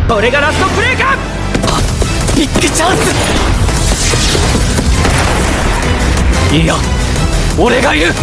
これがラストプレーか。ビッグチャンス。いや、俺がいる。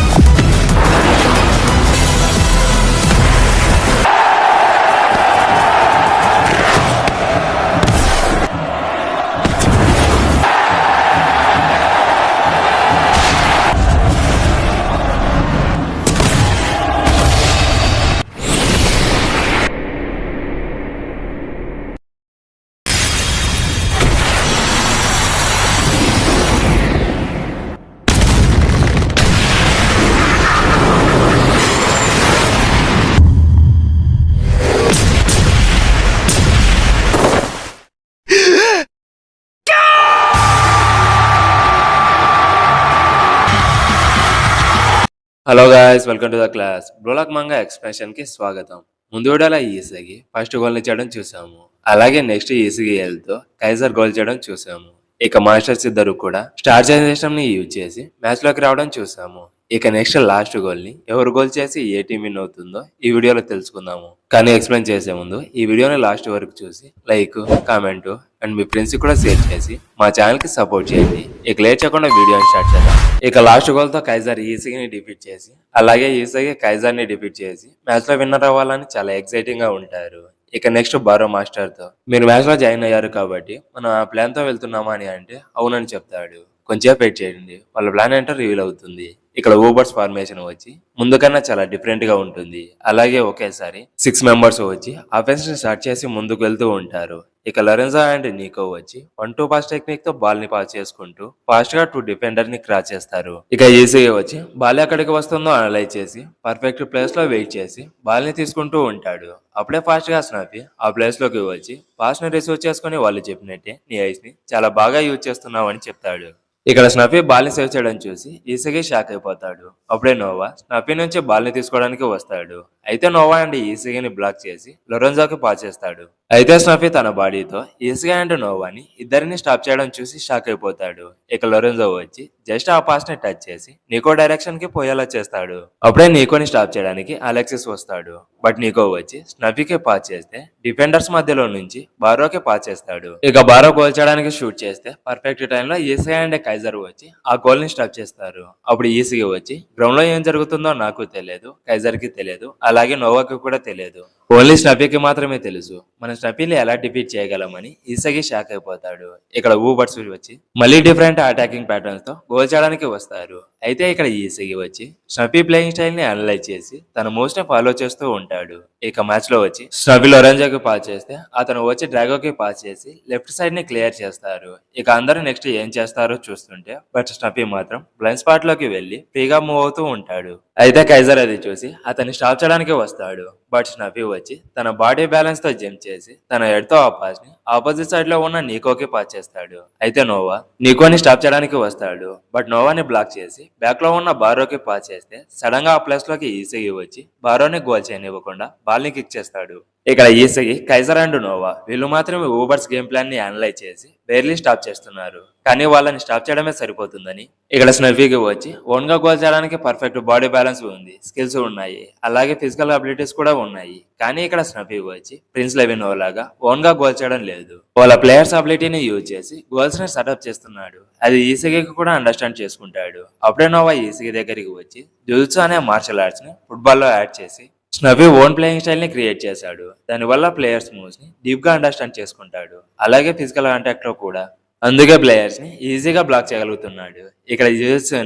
hello guys, welcome to the class. బ్రోలాక్ manga expression కి స్వాగతం. ముందు వీడియోలో ఈసీకి ఫస్ట్ గోల్ చేయడం చూసాము. అలాగే నెక్స్ట్ ఈసీకి వెళ్తూ కైజర్ గోల్ చేయడం చూసాము. ఇక మాస్టర్స్ ఇద్దరు కూడా స్టార్ జనరేషన్ ని యూజ్ చేసి మ్యాచ్ లోకి రావడం చూసాము. ఇక నెక్స్ట్ లాస్ట్ గోల్ ని ఎవరు గోల్ చేసి ఏ టీం విన్ అవుతుందో ఈ వీడియోలో తెలుసుకుందాము. కానీ ఎక్స్ప్లెయిన్ చేసే ముందు ఈ వీడియోని లాస్ట్ వరకు చూసి like, comment and me friends కూడా షేర్ చేసి మా ఛానల్ కి సపోర్ట్ చేయండి. ఇక లేట్ చేయకుండా వీడియోని స్టార్ట్ చేద్దాం. ఇక లాస్ట్ గోల్ తో కైజర్ ఈసీని డిఫీట్ చేసి అలాగే ఈసీకి కైజర్ ని డిఫీట్ చేసి మ్యాచ్ లో విన్నర్ అవ్వాలని చాలా ఎక్సైటింగ్ గా ఉంటారు. ఇక నెక్స్ట్ బారో మాస్టర్ తో మీరు మ్యాచ్ లో జాయిన్ అయ్యారు కాబట్టి మనం ఆ ప్లాన్ తో వెళ్తున్నామా అని అంటే అవునని చెప్తాడు. కొంచెం వెయిట్ చేయండి, వాళ్ళ ప్లాన్ ఏంటో రివీల్ అవుతుంది. ఇక్కడ ఊబర్స్ ఫార్మేషన్ వచ్చి ముందు కన్నా చాలా డిఫరెంట్ గా ఉంటుంది. అలాగే ఒకేసారి 6 మెంబర్స్ వచ్చి అఫెన్స్ ని స్టార్ట్ చేసి ముందుకు వెళ్తూ ఉంటారు. ఇక లరెన్జా అండ్ నీకో వచ్చి 1-2 పాస్ టెక్నిక్ తో బాల్ ని పాస్ చేసుకుంటూ ఫాస్ట్ గా 2 డిఫెండర్ ని క్రాస్ చేస్తారు. ఇక ఈజీగా వచ్చి బాల్ ఎక్కడికి వస్తుందో అనలైజ్ చేసి పర్ఫెక్ట్ ప్లేస్ లో వెయిట్ చేసి బాల్ ని తీసుకుంటూ ఉంటాడు. అప్పుడే ఫాస్ట్ గా స్నాపి ఆ ప్లేస్ లోకి వచ్చి పాస్ ని రిసీవ్ చేసుకుని వాళ్ళు చెప్పినట్టే నీ ఐస్ ని చాలా బాగా యూజ్ చేస్తున్నావు అని చెప్తాడు. ఇక్కడ స్నఫీ బాల్ ని సేవ్ చేయడం చూసి ఈసీకి షాక్ అయిపోతాడు. అప్పుడే నోవా స్నఫీ నుంచి బాల్ ని తీసుకోవడానికి వస్తాడు. అయితే నోవా అండ్ ఈసీని బ్లాక్ చేసి లొరెన్జోకి పాస్ చేస్తాడు. అయితే స్నఫీ తన బాడీతో ఈసీ అండ్ నోవాని ఇద్దరిని స్టాప్ చేయడం చూసి షాక్ అయిపోతాడు. ఇక లొరెన్జో వచ్చి జస్ట్ ఆ పాస్ ని టచ్ చేసి నీకో డైరెక్షన్ కి పోయేలా చేస్తాడు. అప్పుడే నీకోని స్టాప్ చేయడానికి అలెక్సిస్ వస్తాడు. బట్ నీకో వచ్చి స్నఫీకి పాస్ చేస్తే డిఫెండర్స్ మధ్యలో నుంచి బారోకి పాస్ చేస్తాడు. ఇక బారో గోల్ చేయడానికి షూట్ చేస్తే పర్ఫెక్ట్ టైంలో ఈసీ అండ్ కైజర్ వచ్చి ఆ గోల్ ని స్టాప్ చేస్తారు. అప్పుడు ఈసీకి వచ్చి గ్రౌండ్ లో ఏం జరుగుతుందో నాకు తెలియదు, కైజర్ కి తెలియదు, అలాగే నోవాకి కూడా తెలియదు. ఓన్లీ స్నఫీకి మాత్రమే తెలుసు. మన స్నఫీని ఎలా డిఫీట్ చేయగలమని ఈసీకి షాక్ అయిపోతాడు. ఇక్కడ ఊబర్స్ వచ్చి మళ్ళీ డిఫరెంట్ అటాకింగ్ ప్యాటర్న్స్ తో గోల్ చేయడానికి వస్తారు. అయితే ఇక్కడ ఈసీకి వచ్చి స్నఫీ ప్లేయింగ్ స్టైల్ ని అనలైజ్ చేసి తన మూవ్స్ ని ఫాలో చేస్తూ ఉంటాడు. ఇక మ్యాచ్ లో వచ్చి స్నఫీ లొరెంజోకి పాస్ చేస్తే అతను వచ్చి డ్రాగోకి పాస్ చేసి లెఫ్ట్ సైడ్ ని క్లియర్ చేస్తారు. ఇక అందరూ నెక్స్ట్ ఏం చేస్తారో చూస్తుంటే బట్ స్నఫీ మాత్రం బ్లైండ్ స్పాట్ లోకి వెళ్లి ఫ్రీగా మూవ్ అవుతూ ఉంటాడు. అయితే కైజర్ అది చూసి అతన్ని స్టాప్ చేయడానికి వస్తాడు. బట్ స్నఫీ వచ్చి తన బాడీ బ్యాలెన్స్ తో జంప్ చేసి తన హెడ్ తో ఆ పాస్ ని ఆపోజిట్ సైడ్ లో ఉన్న నీకోకి పాస్ చేస్తాడు. అయితే నోవా నీకోని స్టాప్ చేయడానికి వస్తాడు. బట్ నోవాని బ్లాక్ చేసి బ్యాక్ లో ఉన్న బారోకి పాస్ చేస్తే సడన్ గా ఆ ప్లేస్ లోకి ఈసీకి వచ్చి బారోని గోల్ చేయనివ్వకుండా బాల్ ని కిక్ చేస్తాడు. ఇక్కడ ఈసీకి కైజర్ అండ్ నోవా వీళ్ళు మాత్రమే ఊబర్స్ గేమ్ ప్లాన్ ని అనలైజ్ చేసి బేర్లీ స్టాప్ చేస్తున్నారు. కానీ వాళ్ళని స్టాప్ చేయడమే సరిపోతుందని ఇక్కడ స్నఫీకి వచ్చి ఓన్ గా గోల్ చేయడానికి పర్ఫెక్ట్ బాడీ బ్యాలెన్స్ ఉంది, స్కిల్స్ ఉన్నాయి, అలాగే ఫిజికల్ అబిలిటీస్ కూడా ఉన్నాయి. కానీ ఇక్కడ స్నఫీ వచ్చి ప్రిన్స్ లెవిన్ లాగా ఓన్ గా గోల్ చేయడం లేదు. వాళ్ళ ప్లేయర్స్ అబిలిటీని యూజ్ చేసి గోల్స్ ని సెటప్ చేస్తున్నాడు. అది ఈసీకి కూడా అండర్స్టాండ్ చేసుకుంటాడు. అప్పుడే నోవా ఈసీకి దగ్గరికి వచ్చి జుజుట్సు అనే మార్షల్ ఆర్ట్స్ ని ఫుట్బాల్ లో యాడ్ చేసి స్నఫీ ఓన్ ప్లేయింగ్ స్టైల్ ని క్రియేట్ చేశాడు. దానివల్ల ప్లేయర్స్ మూవ్స్ ని డీప్ గా అండర్స్టాండ్ చేసుకుంటాడు. అలాగే ఫిజికల్ కాంటాక్ట్ లో కూడా అందుకే ప్లేయర్స్ ని ఈజీగా బ్లాక్ చేయగలుగుతున్నాడు. ఇక్కడ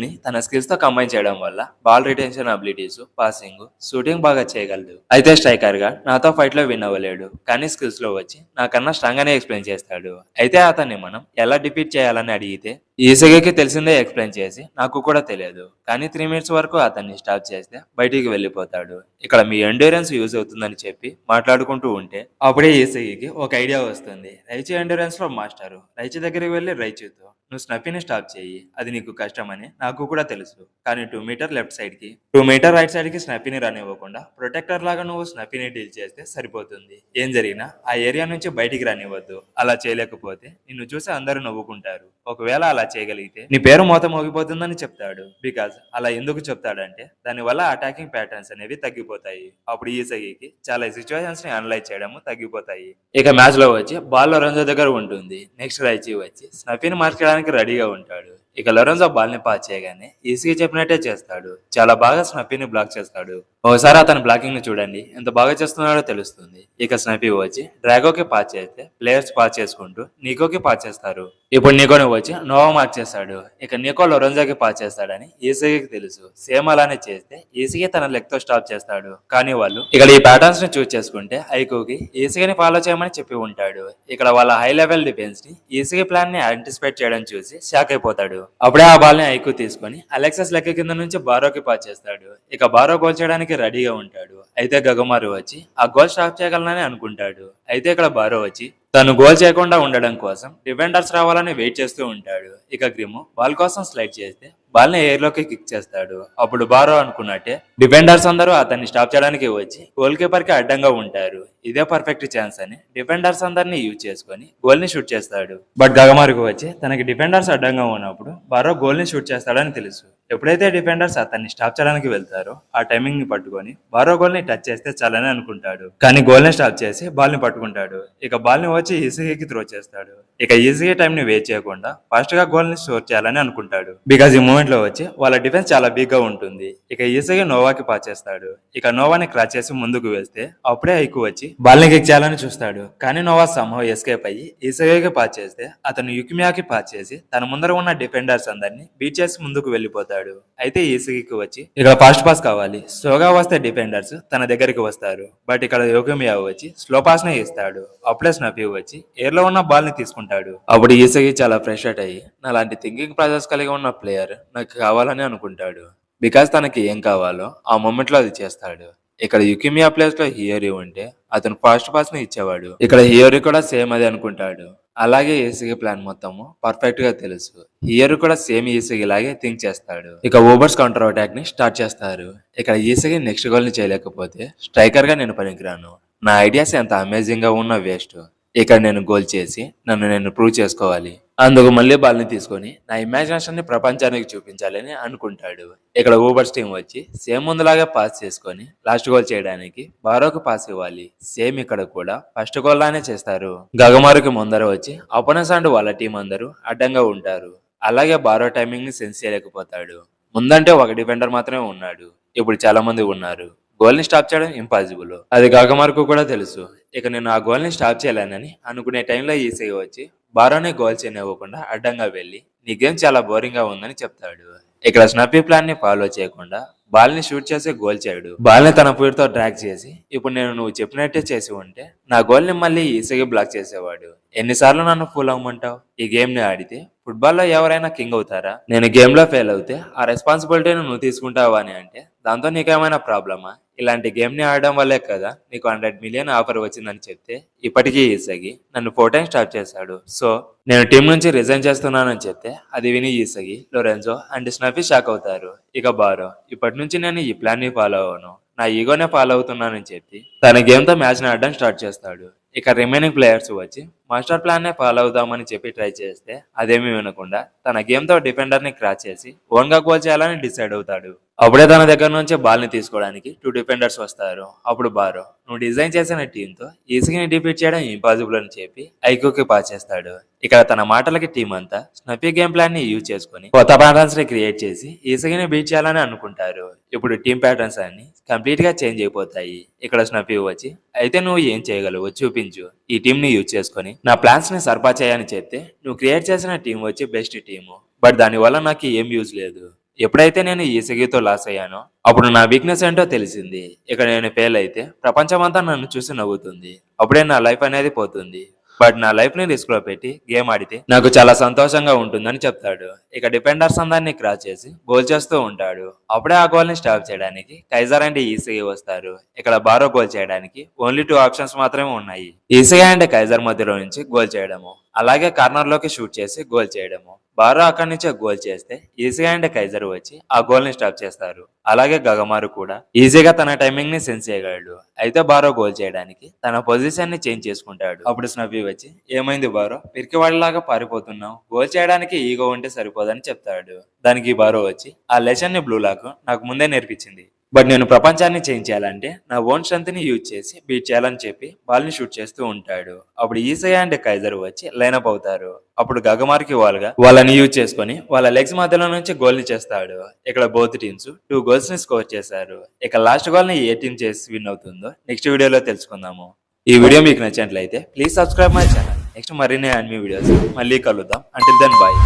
ని తన స్కిల్స్ తో కంబైన్ చేయడం వల్ల ball retention abilities, passing, shooting బాగా చేయగలడు. అయితే స్ట్రైకర్ గా నాతో ఫైట్ లో విన్ అవ్వలేడు, కానీ స్కిల్స్ లో వచ్చి నాకన్నా స్ట్రాంగ్ గానే ఎక్స్ప్లెయిన్ చేస్తాడు. అయితే అతన్ని మనం ఎలా డిఫీట్ చేయాలని అడిగితే ఈసీకి తెలిసిందే ఎక్స్ప్లెయిన్ చేసి నాకు కూడా తెలియదు, కానీ 3 మినిట్స్ వరకు అతన్ని స్టాప్ చేస్తే బయటికి వెళ్ళిపోతాడు. ఇక్కడ మీ ఎండ్యూరెన్స్ యూజ్ అవుతుందని చెప్పి మాట్లాడుకుంటూ ఉంటే అప్పుడే ఈసీకి ఒక ఐడియా వస్తుంది. రైచి ఎండ్యూరెన్స్ లో మాస్టర్ రైచి దగ్గరికి వెళ్లి రైచితో నువ్వు స్నఫీని స్టాప్ చేయి, అది నీకు కష్టమని నాకు కూడా తెలుసు. కానీ 2 మీటర్ లెఫ్ట్ సైడ్కి 2 మీటర్ రైట్ సైడ్కి స్నఫీని రానివ్వకుండా ప్రొటెక్టర్ లాగా నువ్వు స్నఫీని డీల్ చేస్తే సరిపోతుంది. ఏం జరిగినా ఆ ఏరియా నుంచి బయటికి రానివ్వద్దు. అలా చేయలేకపోతే నిన్ను చూసి అందరూ నవ్వుకుంటారు. ఒకవేళ అలా చేయగలిగితే నీ పేరు మోత మోగిపోతుందని చెప్తాడు. బికాజ్ అలా ఎందుకు చెప్తాడంటే దానివల్ల అటాకింగ్ ప్యాటర్న్స్ అనేవి తగ్గిపోతాయి. అప్పుడు ఈ సగికి చాలా సిచ్యువేషన్స్ ని అనలైజ్ చేయడం తగ్గిపోతాయి. ఇక మ్యాచ్ లో వచ్చి బాల్ లొరెంజో దగ్గర ఉంటుంది. నెక్స్ట్ రైచి వచ్చి స్నఫీని మార్చడానికి రెడీగా ఉంటాడు. ఇక లొరెంజో బాల్ ని పాస్ చేయగానే ఈసీగా చెప్పినట్టే చేస్తాడు. చాలా బాగా స్నఫీని బ్లాక్ చేస్తాడు. ఒకసారి అతని బ్లాకింగ్ ని చూడండి, ఎంత బాగా చేస్తున్నాడో తెలుస్తుంది. ఇక స్నఫీ వచ్చి డ్రాగోకి పాస్ చేస్తే ప్లేయర్స్ పాస్ చేసుకుంటూ నీకోకి పాస్ చేస్తారు. ఇప్పుడు నీకోని వచ్చి నోవా మార్క్ చేస్తాడు. ఇక నీకో లొరెంజోకి పాస్ చేస్తాడని ఈసీకి తెలుసు. సేమ్ అలానే చేస్తే ఈసీగా తన లెగ్ తో స్టాప్ చేస్తాడు. కానీ వాళ్ళు ఇక్కడ ఈ ప్యాటర్న్స్ ని చూస్ చేసుకుంటే ఐకోకి ఈసీని ఫాలో చేయమని చెప్పి ఉంటాడు. ఇక్కడ వాళ్ళ హై లెవెల్ డిఫెన్స్ ని ఈసీగా ప్లాన్ ని యాంటిసిపేట్ చేయడం చూసి షాక్ అయిపోతాడు. అప్పుడే ఆ బాల్ ని ఐకు తీసుకొని అలెక్సస్ లెక్క కింద నుంచి బారోకి పాస్ చేస్తాడు. ఇక బారో గోల్ చేయడానికి రెడీగా ఉంటాడు. అయితే గగమారు వచ్చి ఆ గోల్ స్టాప్ చేయగలనని అనుకుంటాడు. అయితే ఇక్కడ బారో వచ్చి తను గోల్ చేయకుండా ఉండడం కోసం డిఫెండర్స్ రావాలని వెయిట్ చేస్తూ ఉంటాడు. ఇక గ్రిము బాల్ కోసం స్లైడ్ చేస్తే బాల్ ని ఎయిర్ లోకి కిక్ చేస్తాడు. అప్పుడు బారో అనుకున్నట్టే డిఫెండర్స్ అందరూ అతన్ని స్టాప్ చేయడానికి వచ్చి గోల్ కీపర్ కి అడ్డంగా ఉంటారు. ఇదే పర్ఫెక్ట్ ఛాన్స్ అని డిఫెండర్స్ అందరినీ యూజ్ చేసుకొని గోల్ ని షూట్ చేస్తాడు. బట్ గగమారుకు వచ్చి తనకి డిఫెండర్స్ అడ్డంగా ఉన్నప్పుడు బారో గోల్ ని షూట్ చేస్తాడని తెలుసు. ఎప్పుడైతే డిఫెండర్స్ అతన్ని స్టాప్ చేయడానికి వెళ్తారో ఆ టైమింగ్ ని పట్టుకొని బారో గోల్ ని టచ్ చేస్తే చాలని అనుకుంటాడు. కానీ గోల్ ని స్టాప్ చేసి బాల్ ని పట్టుకుంటాడు. ఇక బాల్ ని వచ్చి ఈసీకి త్రో చేస్తాడు. ఇక ఈజీగా టైం ని వేస్ట్ చేయకుండా ఫాస్ట్ గా గోల్ ని స్కోర్ చేయాలని అనుకుంటాడు. బికాజ్ ఈ మూమెంట్ లో వచ్చి వాళ్ళ డిఫెన్స్ చాలా బిగ్ గా ఉంటుంది. ఇక ఈజీగా నోవాకి పాస్ చేస్తాడు. ఇక నోవాని క్రాచ్ చేసి ముందుకు వేస్తే అప్పుడే ఐకు వచ్చి బాల్ ని కిక్ చేయాలని చూస్తాడు. కానీ నోవా సంహవ్ ఎస్కేప్ అయ్యి ఈసీగా పాస్ చేస్తే అతను యుకిమియాకి పాస్ చేసి తన ముందర ఉన్న డిఫెండర్స్ అందరినీ బీట్ చేసి ముందుకు వెళ్లిపోతాడు. అయితే ఈసీకి వచ్చి ఇక్కడ ఫాస్ట్ పాస్ కావాలి. స్లోగా వస్తే డిఫెండర్స్ తన దగ్గరికి వస్తారు. బట్ ఇక్కడ యుకిమియా వచ్చి స్లో పాస్ నే ఇస్తాడు. అప్పుడే స్నఫీ వచ్చి ఎయిర్ లో ఉన్న బాల్ ని తీసుకుంటాడు. అప్పుడు ఈసీకి చాలా ఫ్రస్ట్రేట్ అయ్యి నాలాంటి థింకింగ్ ప్రాసెస్ కలిగి ఉన్న ప్లేయర్ నాకు కావాలని అనుకుంటాడు. బికాస్ తనకి ఏం కావాలో ఆ మూమెంట్ లో అది చేస్తాడు. ఇక్కడ యుకిమియా ప్లేస్ లో హియోరి ఉంటే అతను ఫాస్ట్ పాస్ ని ఇచ్చేవాడు. ఇక్కడ హియోరి కూడా సేమ్ అదే అనుకుంటాడు. అలాగే ఈసీకి ప్లాన్ మొత్తము పర్ఫెక్ట్ గా తెలుసు. హియోరి కూడా సేమ్ ఈసీకి లాగే థింక్ చేస్తాడు. ఇక ఓబర్స్ కౌంటర్ అటాక్ ని స్టార్ట్ చేస్తారు. ఇక్కడ ఈసీకి నెక్స్ట్ గోల్ ని చేయలేకపోతే స్ట్రైకర్ గా నేను పనికిరాను. నా ఐడియాస్ ఎంత అమేజింగ్ గా ఉన్నా వేస్ట్. ఇక్కడ నేను గోల్ చేసి నన్ను నేను ప్రూవ్ చేసుకోవాలి. అందుకు మళ్ళీ బాల్ ని తీసుకొని నా ఇమాజినేషన్ ని ప్రపంచానికి చూపించాలని అనుకుంటాడు. ఇక్కడ ఊబర్స్ టీం వచ్చి సేమ్ ముందులాగా పాస్ చేసుకొని లాస్ట్ గోల్ చేయడానికి బారోకు పాస్ ఇవ్వాలి. సేమ్ ఇక్కడ కూడా ఫస్ట్ గోల్ లానే చేస్తారు. గగమారుకి ముందర వచ్చి అపోనెంట్స్ అండ్ వాళ్ళ టీం అందరూ అడ్డంగా ఉంటారు. అలాగే బారో టైమింగ్ ని సెన్స్ చేయలేకపోతాడు. ముందంటే ఒక డిఫెండర్ మాత్రమే ఉన్నాడు. ఇప్పుడు చాలా మంది ఉన్నారు. గోల్ ని స్టాప్ చేయడం ఇంపాసిబుల్. అది గగమారుకు కూడా తెలుసు. ఇక నేను ఆ గోల్ ని స్టాప్ చేయలేనని అనుకునే టైంలో ఈసీగా వచ్చి బారోని గోల్ చేయనివ్వకుండా అడ్డంగా వెళ్లి నీ గేమ్ చాలా బోరింగ్ గా ఉందని చెప్తాడు. ఇక్కడ స్నఫీ ప్లాన్ ని ఫాలో చేయకుండా బాల్ ని షూట్ చేసి గోల్ చేయడు. బాల్ ని తన ఫీట్ తో డ్రాగ్ చేసి ఇప్పుడు నేను నువ్వు చెప్పినట్టే చేసి ఉంటే నా గోల్ ని మళ్ళీ ఈసీగా బ్లాక్ చేసేవాడు. ఎన్నిసార్లు నన్ను ఫూల్ అవ్వమంటావు? ఈ గేమ్ ని ఆడితే ఫుట్బాల్ లో ఎవరైనా కింగ్ అవుతారా? నేను గేమ్ లో ఫెయిల్ అవుతే ఆ రెస్పాన్సిబిలిటీని నువ్వు తీసుకుంటావా అని అంటే దాంతో నీకేమైనా ప్రాబ్లమా? ఇలాంటి గేమ్ ని ఆడడం వల్లే కదా నీకు 100 మిలియన్ ఆఫర్ వచ్చిందని చెప్తే ఇప్పటికీ ఈసగి నన్ను 4 times స్టార్ట్ చేశాడు. సో నేను టీం నుంచి రిజైన్ చేస్తున్నానని చెప్తే అది విని ఈసగి, లొరెంజో అండ్ స్నఫీ షాక్ అవుతారు. ఇక బారో ఇప్పటి నుంచి నేను ఈ ప్లాన్ ని ఫాలో అవ్వను, నా ఈగోనే ఫాలో అవుతున్నానని చెప్పి తన గేమ్ తో మ్యాచ్ ని ఆడడం స్టార్ట్ చేస్తాడు. ఇక రిమైనింగ్ ప్లేయర్స్ వచ్చి మాస్టర్ ప్లాన్ నే ఫాలో అవుదామని చెప్పి ట్రై చేస్తే అదేమీ వినకుండా తన గేమ్ తో డిఫెండర్ ని క్రాచ్ చేసి ఓన్ గా గోల్ చేయాలని డిసైడ్ అవుతాడు. అప్పుడే తన దగ్గర నుంచి బాల్ ని తీసుకోవడానికి 2 డిఫెండర్స్ వస్తారు. అప్పుడు బారో నువ్వు డిజైన్ చేసిన టీమ్ తో ఈసీని డిఫీట్ చేయడం ఇంపాసిబుల్ అని చెప్పి ఐక్యూకి పాస్ చేస్తాడు. ఇక్కడ తన మాటలకి టీం అంతా స్నఫీ గేమ్ ప్లాన్ ని యూజ్ చేసుకుని కొత్త ప్యాటర్న్స్ ని క్రియేట్ చేసి ఈసీని బీట్ చేయాలని అనుకుంటారు. ఇప్పుడు టీం ప్యాటర్న్స్ అన్ని కంప్లీట్ గా చేంజ్ అయిపోతాయి. ఇక్కడ స్నఫీ వచ్చి అయితే నువ్వు ఏం చేయగలవు చూపించు, ఈ టీం ని యూజ్ చేసుకుని నా ప్లాన్స్ ని సర్పా చేయని చెప్తే నువ్వు క్రియేట్ చేసిన టీం వచ్చి బెస్ట్ టీము. బట్ దాని వల్ల నాకు ఏం యూజ్ లేదు. ఎప్పుడైతే నేను ఈసీతో లాస్ అయ్యానో అప్పుడు నా వీక్నెస్ ఏంటో తెలిసింది. ఇక నేను ఫెయిల్ అయితే ప్రపంచమంతా నన్ను చూసి నవ్వుతుంది. అప్పుడే నా లైఫ్ అనేది పోతుంది. బట్ నా లైఫ్ ని రిస్క్ లో పెట్టి గేమ్ ఆడితే నాకు చాలా సంతోషంగా ఉంటుందని చెప్తాడు. ఇక డిఫెండర్స్ అందరినీ క్రాస్ చేసి గోల్ చేస్తూ ఉంటాడు. అప్పుడే ఆ గోల్ ని స్టాప్ చేయడానికి కైజర్ అండ్ ఈసీ వస్తారు. ఇక్కడ బారో గోల్ చేయడానికి ఓన్లీ 2 ఆప్షన్స్ మాత్రమే ఉన్నాయి. ఈసీ అండ్ కైజర్ మధ్యలో నుంచి గోల్ చేయడము, అలాగే కార్నర్ లోకి షూట్ చేసి గోల్ చేయడము. బారో అక్కడి నుంచే గోల్ చేస్తే ఈజీగా అండ్ కైజర్ వచ్చి ఆ గోల్ ని స్టాప్ చేస్తారు. అలాగే గగమారు కూడా ఈజీగా తన టైమింగ్ ని సెన్స్ చేయగలడు. అయితే బారో గోల్ చేయడానికి తన పొజిషన్ ని చేంజ్ చేసుకుంటాడు. అప్పుడు స్నఫీ వచ్చి, ఏమైంది బారో, పిరికివాడిలాగా పారిపోతున్నావు, గోల్ చేయడానికి ఈగో ఉంటే సరిపోదని చెప్తాడు. దానికి బారో వచ్చి, ఆ లెసన్ ని బ్లూ లాక్ నాకు ముందే నేర్పించింది. బట్ నేను ప్రపంచాన్ని చేంజ్ చేయాలంటే నా ఓన్ స్ట్రెంత్ ని యూజ్ చేసి బీట్ చేయాలని చెప్పి బాల్ ని షూట్ చేస్తూ ఉంటాడు. అప్పుడు ఈసయా అండ్ కైజర్ వచ్చి లైనప్ అవుతారు. అప్పుడు గగమార్కి వాళ్ళని యూజ్ చేసుకొని వాళ్ళ లెగ్స్ మధ్యలో నుంచి గోల్ ని చేస్తాడు. ఇక్కడ బోత్ టీమ్స్ 2 గోల్స్ ని స్కోర్ చేశారు. ఇక లాస్ట్ గోల్ ని ఏ టీం చేసి విన్ అవుతుందో నెక్స్ట్ వీడియోలో తెలుసుకుందాము. ఈ వీడియో మీకు నచ్చినట్లయితే please subscribe my channel. Next మరిన్ని అన్ని వీడియోస్ మళ్ళీ కలుద్దాం. Until then bye.